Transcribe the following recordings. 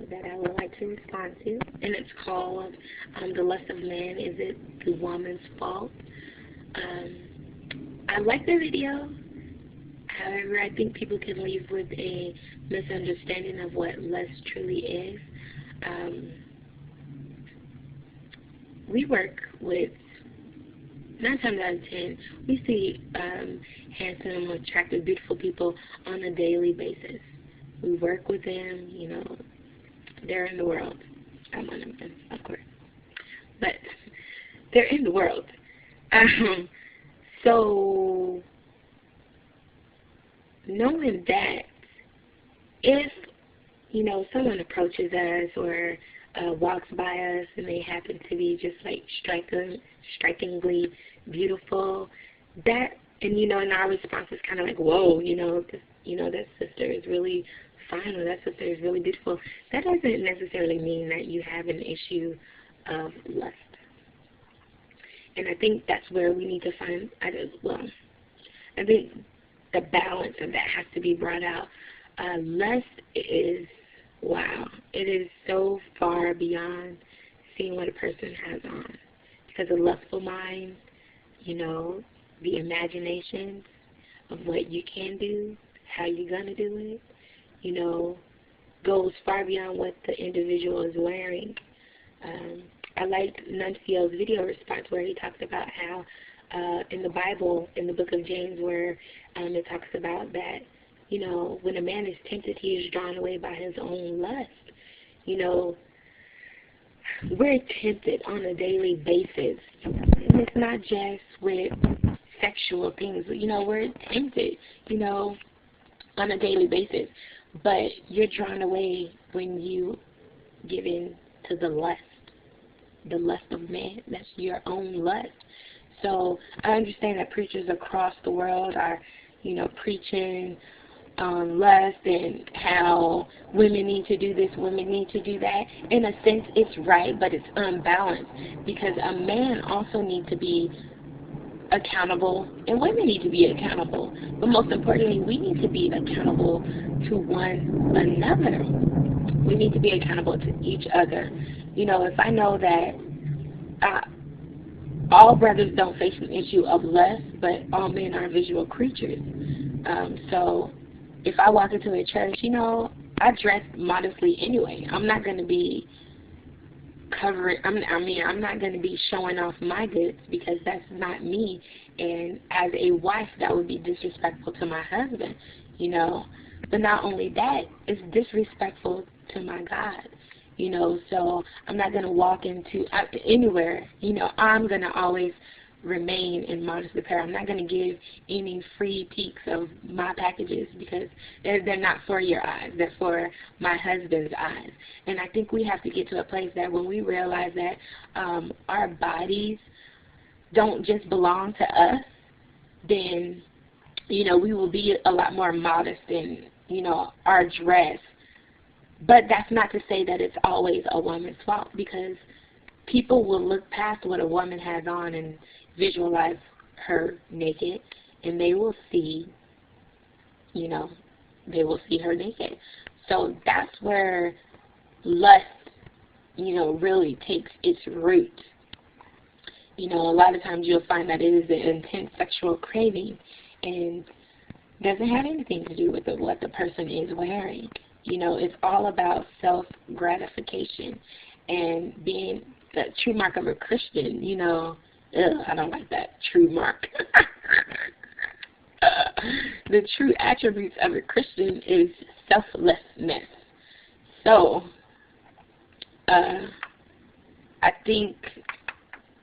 that I would like to respond to, and it's called "The Lust of Man, Is It the Woman's Fault?" Um, I like the video. However, I think people can leave with a misunderstanding of what lust truly is. Um, we work with 9 times out of 10, we see handsome, attractive, beautiful people on a daily basis. We work with them, they're in the world. I'm one of them, of course. But they're in the world. So, knowing that, if, someone approaches us or walks by us and they happen to be just like strikingly beautiful, that, and our response is kind of like, whoa, that sister is really fine or that sister is really beautiful. That doesn't necessarily mean that you have an issue of lust. And I think that's where we need to find, I think the balance of that has to be brought out. Lust is, wow, it is so far beyond seeing what a person has on. Because a lustful mind, the imagination of what you can do, how you're going to do it, goes far beyond what the individual is wearing. I liked Nuncio's video response where he talks about how in the Bible, in the book of James, where it talks about that, when a man is tempted, he is drawn away by his own lust. We're tempted on a daily basis. And it's not just with sexual things. We're tempted, on a daily basis. But you're drawn away when you give in to the lust of man. That's your own lust. So I understand that preachers across the world are, preaching on lust and how women need to do this, women need to do that. In a sense, it's right, but it's unbalanced because a man also needs to be accountable and women need to be accountable. But most importantly, we need to be accountable to one another. We need to be accountable to each other. If I know that all brothers don't face an issue of lust, but all men are visual creatures. So if I walk into a church, I dress modestly anyway. I'm not going to be I'm not going to be showing off my goods because that's not me. And as a wife, that would be disrespectful to my husband, But not only that, it's disrespectful to my God. So I'm not going to walk into anywhere. I'm going to always remain in modest apparel. I'm not going to give any free peeks of my packages because they're not for your eyes. They're for my husband's eyes. And I think we have to get to a place that when we realize that our bodies don't just belong to us, then, we will be a lot more modest in, our dress. But that's not to say that it's always a woman's fault because people will look past what a woman has on and visualize her naked, and they will see, her naked. So that's where lust, really takes its root. A lot of times you'll find that it is an intense sexual craving and doesn't have anything to do with what the person is wearing. It's all about self-gratification and being the true mark of a Christian, I don't like that, true mark. The true attributes of a Christian is selflessness. So, I think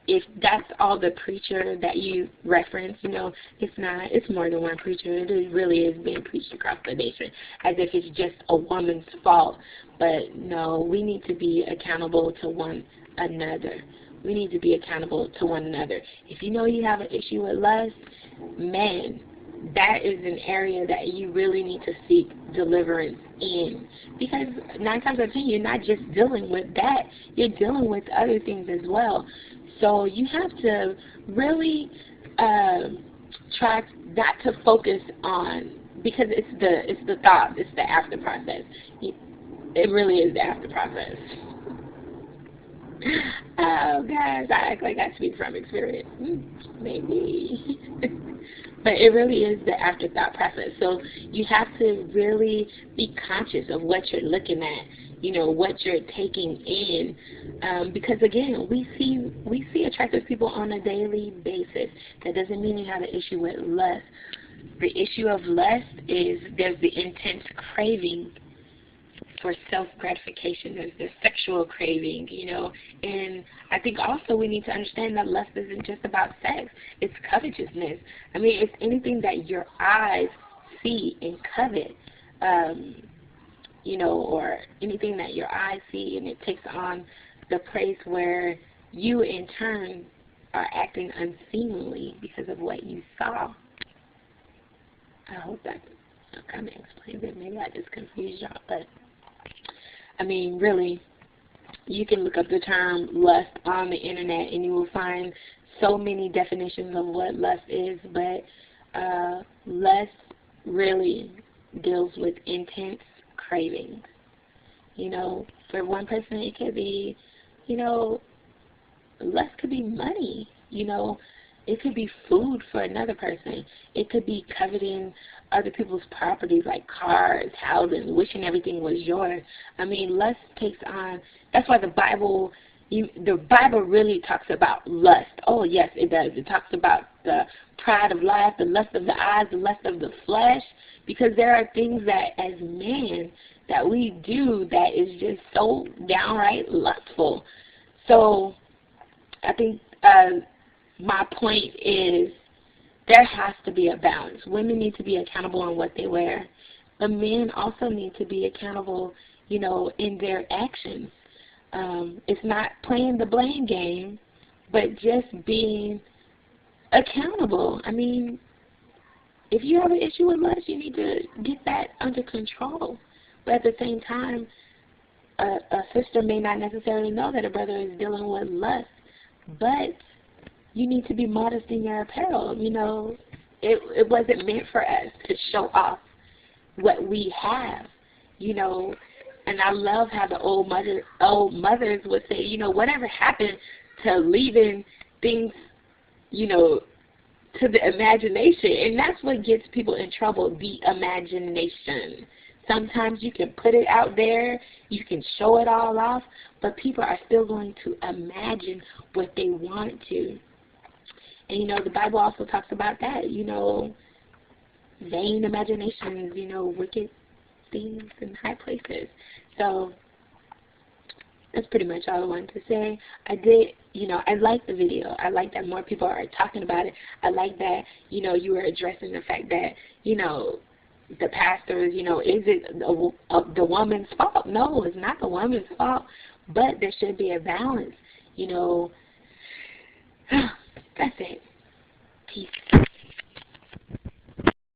if that's all the preacher that you reference, it's not. It's more than one preacher. It really is being preached across the nation as if it's just a woman's fault. But no, we need to be accountable to one another. We need to be accountable to one another. If you know you have an issue with lust, man, that is an area that you really need to seek deliverance in. Because 9 times out of 10, you're not just dealing with that. You're dealing with other things as well. So you have to really try not to focus on, because it's the thought, it's the after process. It really is the after process. Oh gosh, I act like I speak from experience. Maybe. But it really is the afterthought process. So you have to really be conscious of what you're looking at, what you're taking in. Because again, we see attractive people on a daily basis. That doesn't mean you have an issue with lust. The issue of lust is there's the intense craving for self-gratification. There's the sexual craving, and I think also we need to understand that lust isn't just about sex. It's covetousness. I mean, it's anything that your eyes see and covet, or anything that your eyes see and it takes on the place where you in turn are acting unseemly because of what you saw. I hope that kind of explains it. Maybe I just confused y'all, but I mean, really, you can look up the term lust on the internet and you will find so many definitions of what lust is, but lust really deals with intense cravings. For one person it could be, lust could be money, It could be food for another person. It could be coveting other people's properties like cars, houses, wishing everything was yours. I mean, lust takes on, that's why the Bible really talks about lust. Oh, yes, it does. It talks about the pride of life, the lust of the eyes, the lust of the flesh, because there are things that as men that we do that is just so downright lustful. So I think my point is there has to be a balance. Women need to be accountable on what they wear. But men also need to be accountable, in their actions. It's not playing the blame game, but just being accountable. I mean, if you have an issue with lust, you need to get that under control. But at the same time, a sister may not necessarily know that a brother is dealing with lust, but you need to be modest in your apparel. It wasn't meant for us to show off what we have, And I love how the old mothers would say, whatever happened to leaving things, to the imagination. And that's what gets people in trouble, the imagination. Sometimes you can put it out there, you can show it all off, but people are still going to imagine what they want to. And, the Bible also talks about that, vain imaginations, wicked things in high places. So that's pretty much all I wanted to say. I like the video. I like that more people are talking about it. I like that, you were addressing the fact that, the pastors, is it the woman's fault? No, it's not the woman's fault, but there should be a balance, That's it. Peace.